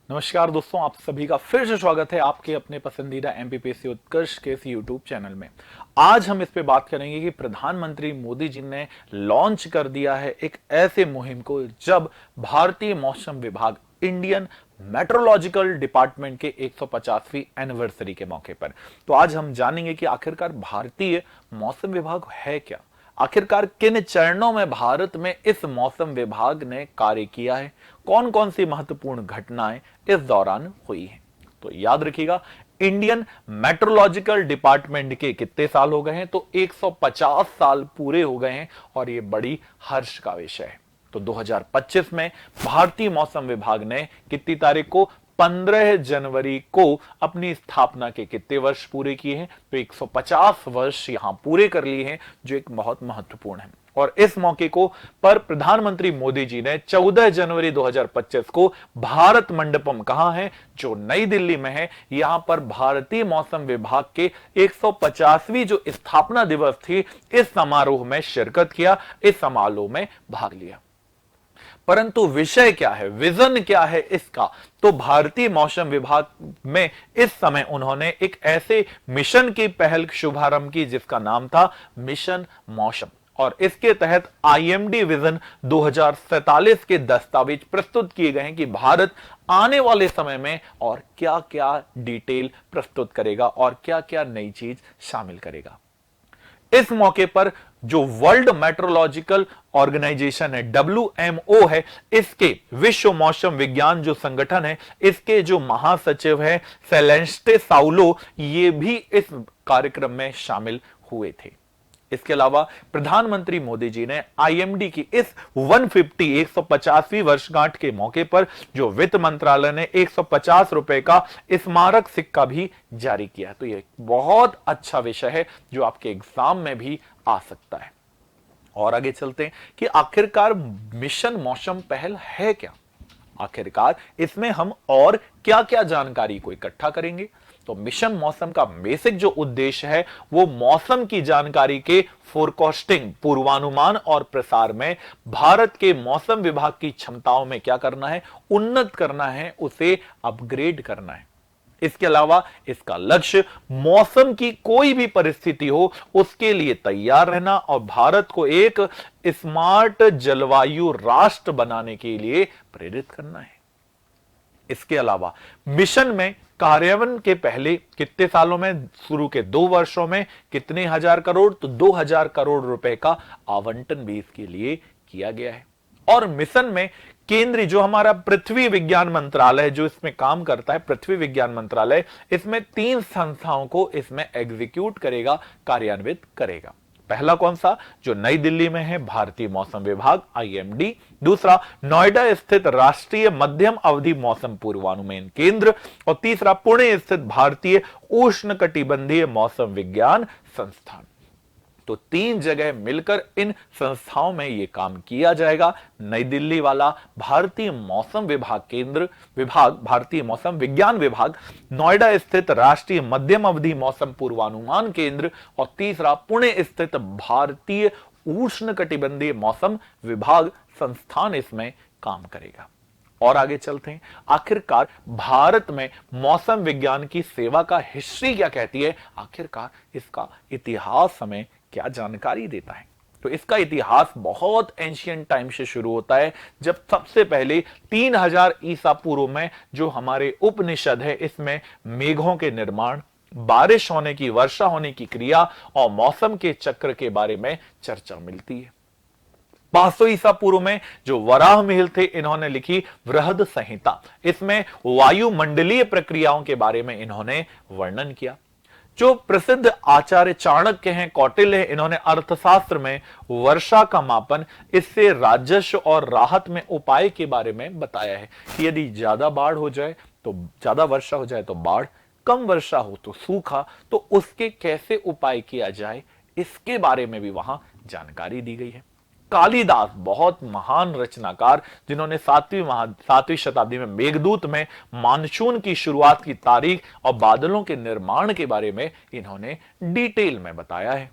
नमस्कार दोस्तों, आप सभी का फिर से स्वागत है आपके अपने पसंदीदा एमपीपीएससी उत्कर्ष के इस यूट्यूब चैनल में। आज हम इस पे बात करेंगे कि प्रधानमंत्री मोदी जी ने लॉन्च कर दिया है एक ऐसे मुहिम को जब भारतीय मौसम विभाग इंडियन मेट्रोलॉजिकल डिपार्टमेंट के 150वीं एनिवर्सरी के मौके पर। तो आज हम जानेंगे कि आखिरकार भारतीय मौसम विभाग है क्या, आखिरकार किन चरणों में भारत में इस मौसम विभाग ने कार्य किया है, कौन कौन सी महत्वपूर्ण घटनाएं इस दौरान हुई हैं। तो याद रखिएगा, इंडियन मेट्रोलॉजिकल डिपार्टमेंट के कितने साल हो गए हैं, तो 150 साल पूरे हो गए हैं और यह बड़ी हर्ष का विषय है। तो 2025 में भारतीय मौसम विभाग ने कितनी तारीख को 15 जनवरी को अपनी स्थापना के कितने वर्ष पूरे किए हैं, तो 150 वर्ष यहां पूरे कर लिए हैं, जो एक बहुत महत्वपूर्ण है। और इस मौके को पर प्रधानमंत्री मोदी जी ने 14 जनवरी 2025 को भारत मंडपम कहां है, जो नई दिल्ली में है, यहां पर भारतीय मौसम विभाग के 150वीं जो स्थापना दिवस थी, इस समारोह में शिरकत किया, इस समारोह में भाग लिया। परंतु विषय क्या है, विजन क्या है इसका, तो भारतीय मौसम विभाग में इस समय उन्होंने एक ऐसे मिशन की पहल शुभारंभ की जिसका नाम था मिशन मौसम। और इसके तहत आईएमडी विजन 2047 के दस्तावेज प्रस्तुत किए गए हैं कि भारत आने वाले समय में और क्या क्या डिटेल प्रस्तुत करेगा और क्या क्या नई चीज शामिल करेगा। इस मौके पर जो वर्ल्ड मेट्रोलॉजिकल ऑर्गेनाइजेशन है, WMO है, इसके विश्व मौसम विज्ञान जो संगठन है, इसके जो महासचिव है सेलेस्टे साउलो, ये भी इस कार्यक्रम में शामिल हुए थे। इसके अलावा प्रधानमंत्री मोदी जी ने आईएमडी की इस 150वीं वर्षगांठ के मौके पर जो वित्त मंत्रालय ने 150 रुपए का स्मारक सिक्का भी जारी किया। तो यह बहुत अच्छा विषय है जो आपके एग्जाम में भी आ सकता है। और आगे चलते हैं कि आखिरकार मिशन मौसम पहल है क्या, आखिरकार इसमें हम और क्या क्या जानकारी को इकट्ठा करेंगे। तो मिशन मौसम का बेसिक जो उद्देश्य है वो मौसम की जानकारी के फोरकास्टिंग, पूर्वानुमान और प्रसार में भारत के मौसम विभाग की क्षमताओं में क्या करना है, उन्नत करना है, उसे अपग्रेड करना है। इसके अलावा इसका लक्ष्य मौसम की कोई भी परिस्थिति हो उसके लिए तैयार रहना और भारत को एक स्मार्ट जलवायु राष्ट्र बनाने के लिए प्रेरित करना है। इसके अलावा मिशन में कार्यान्वयन के पहले कितने सालों में, शुरू के 2 वर्षों में कितने हजार करोड़, तो 2000 करोड़ रुपए का आवंटन भी इसके लिए किया गया है। और मिशन में केंद्रीय जो हमारा पृथ्वी विज्ञान मंत्रालय जो इसमें काम करता है, पृथ्वी विज्ञान मंत्रालय, इसमें 3 संस्थाओं को इसमें एग्जीक्यूट करेगा, कार्यान्वित करेगा। पहला कौन सा, जो नई दिल्ली में है, भारतीय मौसम विभाग आईएमडी। दूसरा नोएडा स्थित राष्ट्रीय मध्यम अवधि मौसम पूर्वानुमान केंद्र। और तीसरा पुणे स्थित भारतीय उष्णकटिबंधीय मौसम विज्ञान संस्थान। तो 3 जगह मिलकर इन संस्थाओं में यह काम किया जाएगा। नई दिल्ली वाला भारतीय मौसम विभाग केंद्र विभाग, भारतीय मौसम विज्ञान विभाग, नोएडा स्थित राष्ट्रीय मध्यम अवधि मौसम पूर्वानुमान केंद्र और तीसरा पुणे स्थित भारतीय उष्णकटिबंधीय मौसम विभाग संस्थान इसमें काम करेगा। और आगे चलते हैं, आखिरकार भारत में मौसम विज्ञान की सेवा का हिस्ट्री क्या कहती है, आखिरकार इसका इतिहास हमें क्या जानकारी देता है। तो इसका इतिहास बहुत एंशिएंट टाइम से शुरू होता है, जब सबसे पहले 3000 ईसा पूर्व में जो हमारे उपनिषद है, इसमें मेघों के निर्माण, बारिश होने की, वर्षा होने की क्रिया और मौसम के चक्र के बारे में चर्चा मिलती है। 500 ईसा पूर्व में जो वराह मिहिर थे, इन्होंने लिखी वृहद संहिता, इसमें वायुमंडलीय प्रक्रियाओं के बारे में इन्होंने वर्णन किया। जो प्रसिद्ध आचार्य चाणक्य हैं, कौटिल्य हैं, इन्होंने अर्थशास्त्र में वर्षा का मापन, इससे राजस्व और राहत में उपाय के बारे में बताया है कि यदि ज्यादा बाढ़ हो जाए तो ज्यादा वर्षा हो जाए तो बाढ़, कम वर्षा हो तो सूखा, तो उसके कैसे उपाय किया जाए, इसके बारे में भी वहां जानकारी दी गई है। कालिदास बहुत महान रचनाकार, जिन्होंने 7वीं शताब्दी में मेघदूत में मानसून की शुरुआत की तारीख और बादलों के निर्माण के बारे में इन्होंने डिटेल में बताया है।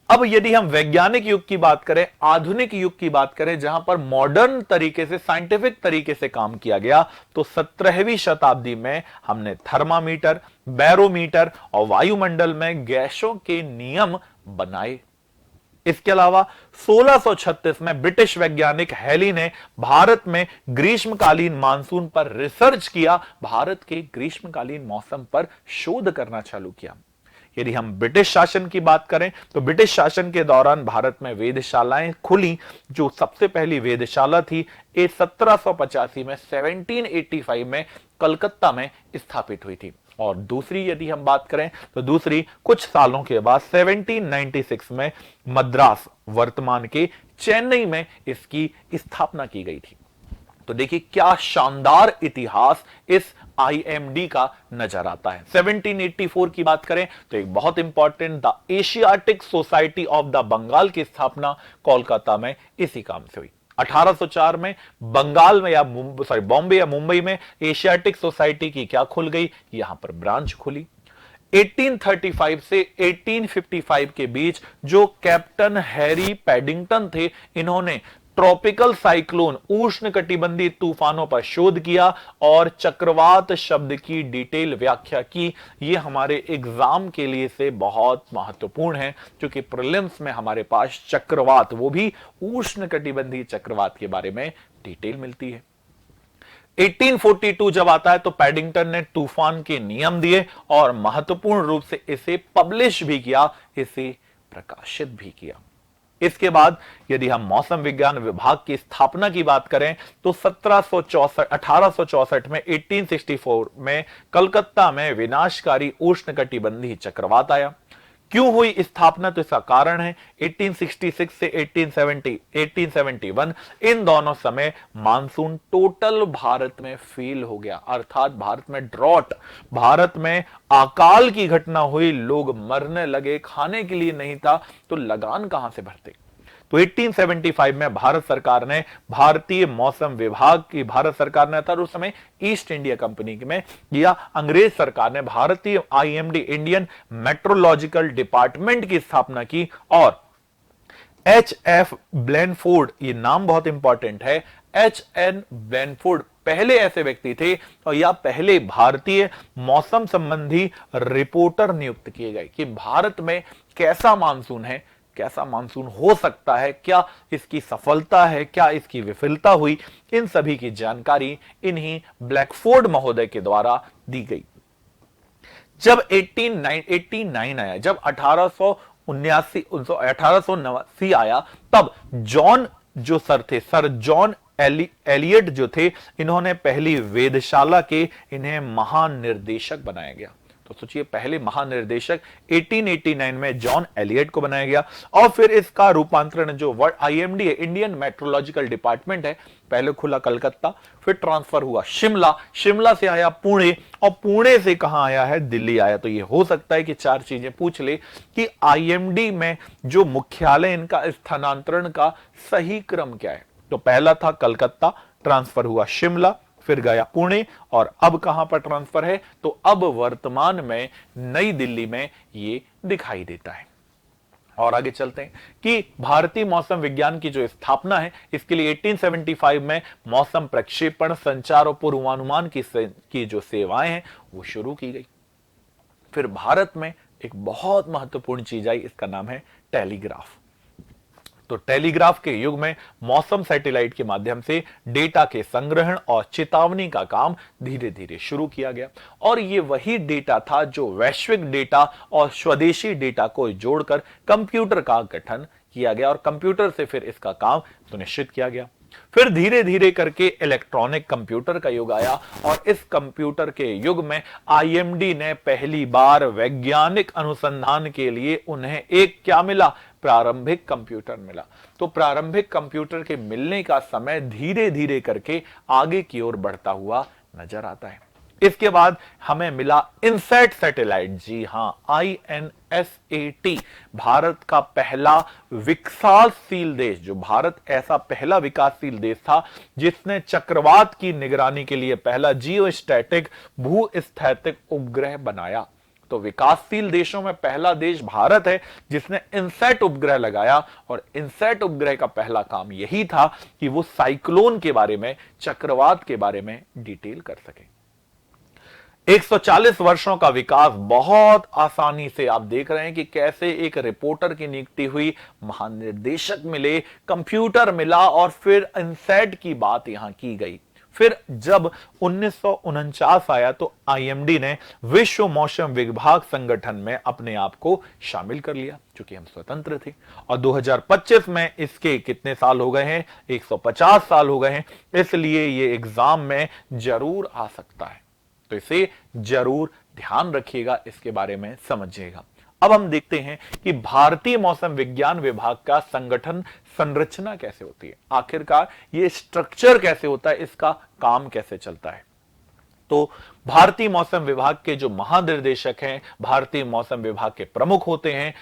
अब यदि हम वैज्ञानिक युग की बात करें, आधुनिक युग की बात करें, जहां पर मॉडर्न तरीके से, साइंटिफिक तरीके से काम किया गया, तो 17वीं शताब्दी में हमने थर्मामीटर, बैरोमीटर और वायुमंडल में गैसों के नियम बनाए। इसके अलावा 1636 में ब्रिटिश वैज्ञानिक हेली ने भारत में ग्रीष्मकालीन मानसून पर रिसर्च किया, भारत के ग्रीष्मकालीन मौसम पर शोध करना चालू किया। यदि हम ब्रिटिश शासन की बात करें तो ब्रिटिश शासन के दौरान भारत में वेधशालाएं खुली। जो सबसे पहली वेधशाला थी ये 1785 में 1785 में कलकत्ता में स्थापित हुई थी। और दूसरी यदि हम बात करें तो दूसरी कुछ सालों के बाद 1796 में मद्रास, वर्तमान के चेन्नई में इसकी स्थापना की गई थी। तो देखिए क्या शानदार इतिहास इस आईएमडी का नजर आता है। 1784 की बात करें तो एक बहुत important, the Asiatic Society of the Bengal की स्थापना कोलकाता में इसी काम से हुई। 1804 में बंगाल में या बॉम्बे या मुंबई में एशियाटिक सोसाइटी की क्या खुल गई, यहां पर ब्रांच खुली। 1835 से 1855 के बीच जो कैप्टन हैरी पैडिंगटन थे, इन्होंने ट्रॉपिकल साइक्लोन, उष्णकटिबंधीय तूफानों पर शोध किया और चक्रवात शब्द की डिटेल व्याख्या की। ये हमारे एग्जाम के लिए से बहुत महत्वपूर्ण है, क्योंकि प्रीलिम्स में हमारे पास चक्रवात, वो भी उष्णकटिबंधीय चक्रवात के बारे में डिटेल मिलती है। 1842 जब आता है तो पैडिंगटन ने तूफान के नियम दिए और महत्वपूर्ण रूप से इसे पब्लिश भी किया, इसे प्रकाशित भी किया। इसके बाद यदि हम मौसम विज्ञान विभाग की स्थापना की बात करें तो 1864 में 1864 में कलकत्ता में विनाशकारी उष्णकटिबंधीय चक्रवात आया। क्यों हुई स्थापना, तो इसका कारण है 1866 से 1871 इन दोनों समय मानसून टोटल भारत में फेल हो गया, अर्थात भारत में ड्रॉट, भारत में अकाल की घटना हुई, लोग मरने लगे, खाने के लिए नहीं था तो लगान कहां से भरते। तो 1875 में भारत सरकार ने भारतीय मौसम विभाग की, भारत सरकार ने था उस समय ईस्ट इंडिया कंपनी में, या अंग्रेज सरकार ने भारतीय आईएमडी, इंडियन मेट्रोलॉजिकल डिपार्टमेंट की स्थापना की। और एच.एफ. ब्लैनफोर्ड, ये नाम बहुत इंपॉर्टेंट है, H.N. ब्लैनफोर्ड पहले ऐसे व्यक्ति थे और या पहले भारतीय मौसम संबंधी रिपोर्टर नियुक्त किए गए कि भारत में कैसा मानसून है, कैसा मानसून हो सकता है, क्या इसकी सफलता है, क्या इसकी विफलता हुई, इन सभी की जानकारी इन्हीं ब्लैकफोर्ड महोदय के द्वारा दी गई। जब 1889 आया, जब 1879 आया, तब जॉन जो सर थे, सर जॉन एलियट जो थे, इन्होंने पहली वेधशाला के इन्हें महानिर्देशक बनाया गया। तो सोचिए पहले महानिर्देशक 1889 में जॉन एलियट को बनाया गया और फिर इसका रूपांतरण जो वर्ड आईएमडी है, इंडियन मेट्रोलॉजिकल डिपार्टमेंट है, पहले खुला कलकत्ता, फिर ट्रांसफर हुआ शिमला, शिमला से आया पुणे और पुणे से कहां आया है, दिल्ली आया। तो ये हो सकता है कि चार चीजें पूछ ले कि आईएमडी में जो मुख्यालय इनका स्थानांतरण का सही क्रम क्या है। तो पहला था कलकत्ता, ट्रांसफर हुआ शिमला, फिर गया पुणे और अब कहां पर ट्रांसफर है, तो अब वर्तमान में नई दिल्ली में ये दिखाई देता है। और आगे चलते हैं कि भारतीय मौसम विज्ञान की जो स्थापना है, इसके लिए 1875 में मौसम प्रक्षेपण, संचार और पूर्वानुमान की जो सेवाएं हैं वो शुरू की गई। फिर भारत में एक बहुत महत्वपूर्ण चीज आई, इसका नाम है टेलीग्राफ। तो टेलीग्राफ के युग में मौसम सैटेलाइट के माध्यम से डेटा के संग्रहण और चेतावनी का काम धीरे धीरे शुरू किया गया और ये वही डेटा था जो वैश्विक डेटा और स्वदेशी डेटा को जोड़कर कंप्यूटर का गठन किया गया और कंप्यूटर से फिर इसका काम सुनिश्चित किया गया। फिर धीरे धीरे करके इलेक्ट्रॉनिक कंप्यूटर का युग आया और इस कंप्यूटर के युग में आईएमडी ने पहली बार वैज्ञानिक अनुसंधान के लिए उन्हें एक क्या मिला, प्रारंभिक कंप्यूटर मिला। तो प्रारंभिक कंप्यूटर के मिलने का समय धीरे धीरे करके आगे की ओर बढ़ता हुआ नजर आता है। इसके बाद हमें मिला इनसैट सैटेलाइट। जी हां, INSAT, भारत का पहला विकासशील देश, जो भारत ऐसा पहला विकासशील देश था जिसने चक्रवात की निगरानी के लिए पहला जियोस्टैटिक भूस्थैतिक उपग्रह बनाया। तो विकासशील देशों में पहला देश भारत है जिसने इनसैट उपग्रह लगाया, और इनसैट उपग्रह का पहला काम यही था कि वो साइक्लोन के बारे में, चक्रवात के बारे में डिटेल कर सके। 140 वर्षों का विकास बहुत आसानी से आप देख रहे हैं कि कैसे एक रिपोर्टर की नियुक्ति हुई, महानिर्देशक मिले, कंप्यूटर मिला और फिर इनसैट की बात यहां की गई। फिर जब 1949 आया तो आईएमडी ने विश्व मौसम विभाग संगठन में अपने आप को शामिल कर लिया, क्योंकि हम स्वतंत्र थे। और 2025 में इसके कितने साल हो गए हैं? 150 साल हो गए हैं। इसलिए ये एग्जाम में जरूर आ सकता है, तो इसे जरूर ध्यान रखिएगा, इसके बारे में समझिएगा। अब हम देखते हैं कि भारतीय मौसम विज्ञान विभाग का संगठन संरचना कैसे होती है, आखिरकार ये स्ट्रक्चर कैसे होता है, इसका काम कैसे चलता है। तो भारतीय मौसम विभाग के जो महानिर्देशक हैं, भारतीय मौसम विभाग के प्रमुख होते हैं,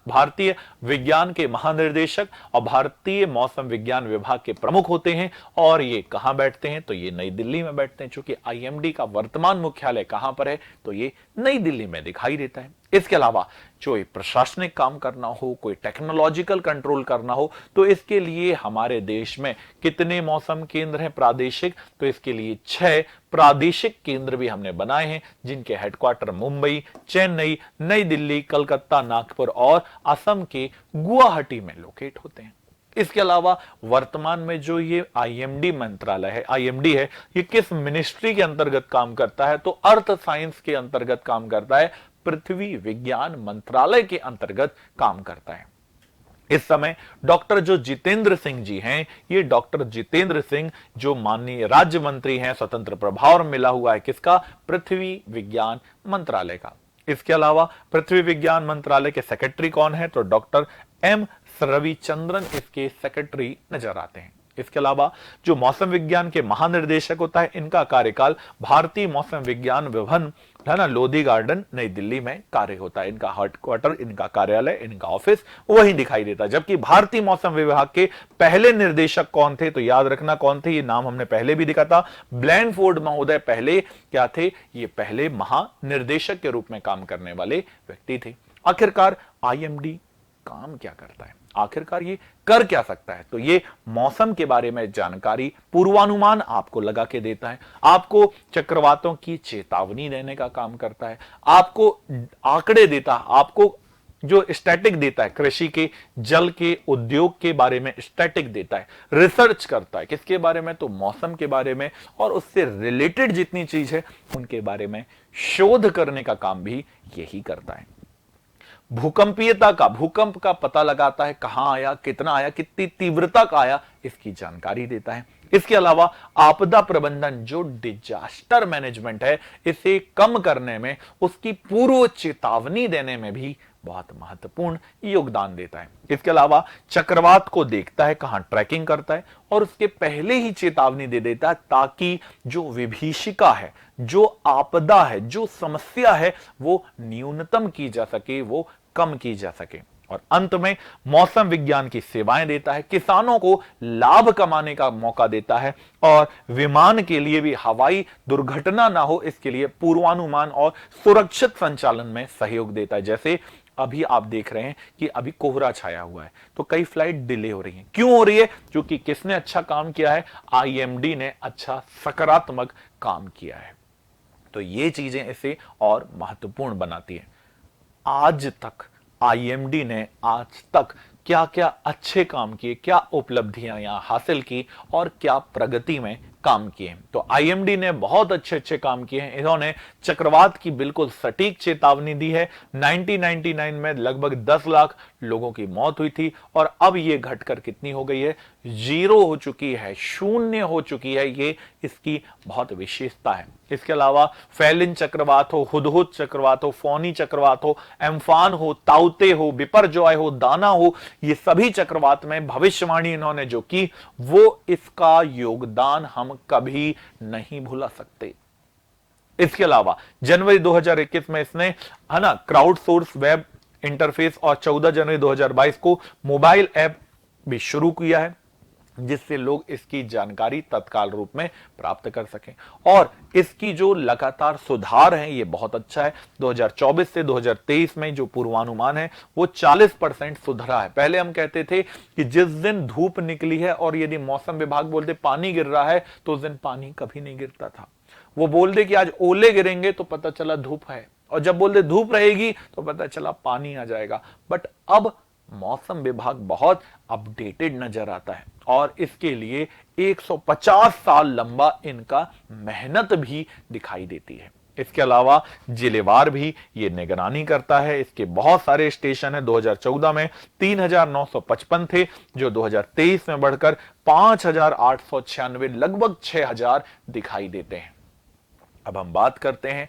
भारतीय विज्ञान के महानिर्देशक और भारतीय मौसम विज्ञान विभाग के प्रमुख होते हैं। और ये कहां बैठते हैं? तो ये नई दिल्ली में बैठते हैं। चूंकि आईएमडी का वर्तमान मुख्यालय कहां पर है? तो ये नई दिल्ली में दिखाई देता है। इसके अलावा जो प्रशासनिक काम करना हो, कोई टेक्नोलॉजिकल कंट्रोल करना हो, तो इसके लिए हमारे देश में कितने मौसम केंद्र हैं प्रादेशिक? तो इसके लिए 6 प्रादेशिक केंद्र भी हमने बनाए हैं, जिनके हेडक्वार्टर मुंबई, चेन्नई, नई दिल्ली, कलकत्ता, नागपुर और असम के गुवाहाटी में लोकेट होते हैं। इसके अलावा वर्तमान में जो ये आईएमडी मंत्रालय है, आईएमडी है, ये किस मिनिस्ट्री के अंतर्गत काम करता है? तो अर्थ साइंस के अंतर्गत काम करता है, पृथ्वी विज्ञान मंत्रालय के अंतर्गत काम करता है। इस समय डॉक्टर जो जितेंद्र सिंह जी हैं, ये डॉक्टर जितेंद्र सिंह जो माननीय राज्य मंत्री हैं, स्वतंत्र प्रभार मिला हुआ है किसका? पृथ्वी विज्ञान मंत्रालय का। इसके अलावा पृथ्वी विज्ञान मंत्रालय के सेक्रेटरी कौन है? तो डॉक्टर एम रविचंद्रन इसके सेक्रेटरी नजर आते हैं। इसके अलावा जो मौसम विज्ञान के महानिर्देशक होता है, इनका कार्यकाल भारतीय मौसम विज्ञान भवन है ना, लोधी गार्डन, नई दिल्ली में कार्य होता है। इनका हेडक्वार्टर, इनका कार्यालय, इनका ऑफिस वहीं दिखाई देता है। जबकि भारतीय मौसम विभाग के पहले निर्देशक कौन थे? तो याद रखना कौन थे, ये नाम हमने पहले भी देखा था। ब्लैनफोर्ड महोदय पहले क्या थे? ये पहले महानिर्देशक के रूप में काम करने वाले व्यक्ति थे। आखिरकार आईएमडी काम क्या करता है, आखिरकार ये कर क्या सकता है? तो ये मौसम के बारे में जानकारी, पूर्वानुमान आपको लगा के देता है, आपको चक्रवातों की चेतावनी देने का काम करता है, आपको आंकड़े देता है, आपको जो स्टैटिक देता है, कृषि के, जल के, उद्योग के बारे में स्टैटिक देता है, रिसर्च करता है किसके बारे में? तो मौसम के बारे में, और उससे रिलेटेड जितनी चीज है उनके बारे में शोध करने का काम भी यही करता है। भूकंपीयता का, भूकंप का पता लगाता है, कहां आया, कितना आया, कितनी तीव्रता का आया, इसकी जानकारी देता है। इसके अलावा आपदा प्रबंधन, जो डिजास्टर मैनेजमेंट है, इसे कम करने में, उसकी पूर्व चेतावनी देने में भी बहुत महत्वपूर्ण योगदान देता है। इसके अलावा चक्रवात को देखता है, कहां ट्रैकिंग करता है, और उसके पहले ही चेतावनी दे देता है, ताकि जो विभीषिका है, जो आपदा है, जो समस्या है, वो न्यूनतम की जा सके, वो कम की जा सके। और अंत में मौसम विज्ञान की सेवाएं देता है, किसानों को लाभ कमाने का मौका देता है, और विमान के लिए भी हवाई दुर्घटना ना हो, इसके लिए पूर्वानुमान और सुरक्षित संचालन में सहयोग देता है। जैसे अभी आप देख रहे हैं कि अभी कोहरा छाया हुआ है, तो कई फ्लाइट डिले हो रही हैं। क्यों हो रही है? क्योंकि किसने अच्छा काम किया है? आईएमडी ने अच्छा सकारात्मक काम किया है। तो ये चीजें इसे और महत्वपूर्ण बनाती है। आज तक आईएमडी ने आज तक क्या क्या अच्छे काम किए, क्या उपलब्धियां यहां हासिल की, और क्या प्रगति में काम किए? तो आईएमडी ने बहुत अच्छे अच्छे काम किए हैं। इन्होंने चक्रवात की बिल्कुल सटीक चेतावनी दी है। 1999 में लगभग 10 लाख लोगों की मौत हुई थी, और अब ये घटकर कितनी हो गई है? 0 हो चुकी है, 0 हो चुकी है। ये इसकी बहुत विशेषता है। इसके अलावा फैलिन चक्रवात हो, हुदहुद चक्रवात हो, फोनी चक्रवात हो, एम्फान हो, ताउते हो, बिपरजॉय हो, दाना हो, ये सभी चक्रवात में भविष्यवाणी इन्होंने जो की, वो इसका योगदान हम कभी नहीं भुला सकते। इसके अलावा जनवरी 2021 में इसने है ना क्राउड सोर्स वेब इंटरफेस, और 14 जनवरी 2022 को मोबाइल ऐप भी शुरू किया है। जिससे लोग इसकी जानकारी तत्काल रूप में प्राप्त कर सकें। और इसकी जो लगातार सुधार है ये बहुत अच्छा है। 2024 से 2023 में जो पूर्वानुमान है वो 40% सुधरा है। पहले हम कहते थे कि जिस दिन धूप निकली है और यदि मौसम विभाग बोलते पानी गिर रहा है तो उस दिन पानी कभी नहीं गिरता था। वो बोल दे कि आज ओले गिरेंगे तो पता चला धूप है, और जब बोल दे धूप रहेगी तो पता चला पानी आ जाएगा। बट अब मौसम विभाग बहुत अपडेटेड नजर आता है और इसके लिए 150 साल लंबा इनका मेहनत भी दिखाई देती है। इसके अलावा जिलेवार भी ये निगरानी करता है। इसके बहुत सारे स्टेशन है। 2014 में 3,955 थे, जो 2023 में बढ़कर 5,896, लगभग 6,000 दिखाई देते हैं। अब हम बात करते हैं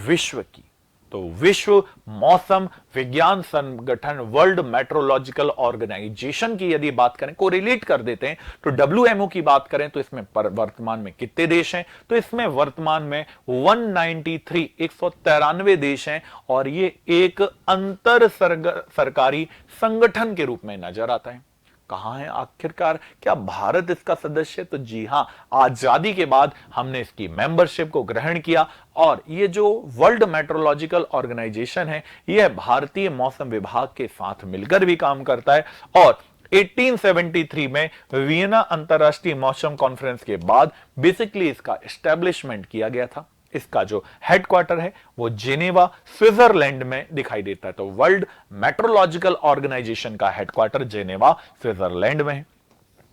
विश्व की। तो विश्व मौसम विज्ञान संगठन वर्ल्ड मेट्रोलॉजिकल ऑर्गेनाइजेशन की यदि बात करें, कोरिलेट कर देते हैं, तो WMO की बात करें तो इसमें वर्तमान में कितने देश हैं? तो इसमें वर्तमान में 193 देश हैं और ये एक अंतर सरकारी संगठन के रूप में नजर आता है। कहां है आखिरकार? क्या भारत इसका सदस्य है? तो जी हां, आजादी के बाद हमने इसकी मेंबरशिप को ग्रहण किया और ये जो वर्ल्ड मेट्रोलॉजिकल ऑर्गेनाइजेशन है यह भारतीय मौसम विभाग के साथ मिलकर भी काम करता है। और 1873 में वियना अंतरराष्ट्रीय मौसम कॉन्फ्रेंस के बाद बेसिकली इसका एस्टेब्लिशमेंट किया गया था। इसका जो हेडक्वार्टर है वो जेनेवा स्विट्जरलैंड में दिखाई देता है। तो वर्ल्ड मेट्रोलॉजिकल ऑर्गेनाइजेशन का हेडक्वार्टर जेनेवा स्विट्जरलैंड में है।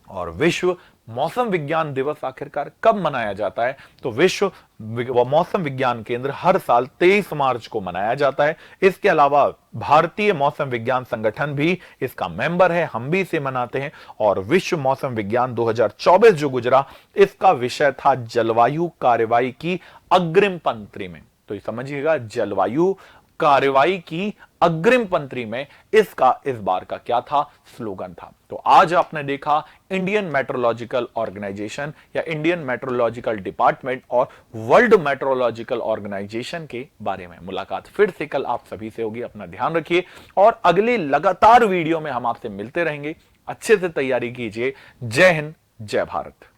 और विश्व मौसम विज्ञान दिवस आखिरकार कब मनाया जाता है? तो विश्व मौसम विज्ञान केंद्र हर साल 23 मार्च को मनाया जाता है। इसके अलावा भारतीय मौसम विज्ञान संगठन भी इसका मेंबर है, हम भी इसे मनाते हैं। और विश्व मौसम विज्ञान 2024 जो गुजरा, इसका विषय था जलवायु कार्रवाई की अग्रिम पंक्ति में। तो ये समझिएगा, जलवायु कार्रवाई की अग्रिम पंक्ति में इसका इस बार का क्या था? स्लोगन था। तो आज आपने देखा इंडियन मेट्रोलॉजिकल ऑर्गेनाइजेशन या इंडियन मेट्रोलॉजिकल डिपार्टमेंट और वर्ल्ड मेट्रोलॉजिकल ऑर्गेनाइजेशन के बारे में। मुलाकात फिर से कल आप सभी से होगी। अपना ध्यान रखिए और अगले लगातार वीडियो में हम आपसे मिलते रहेंगे। अच्छे से तैयारी कीजिए। जय हिंद, जय भारत।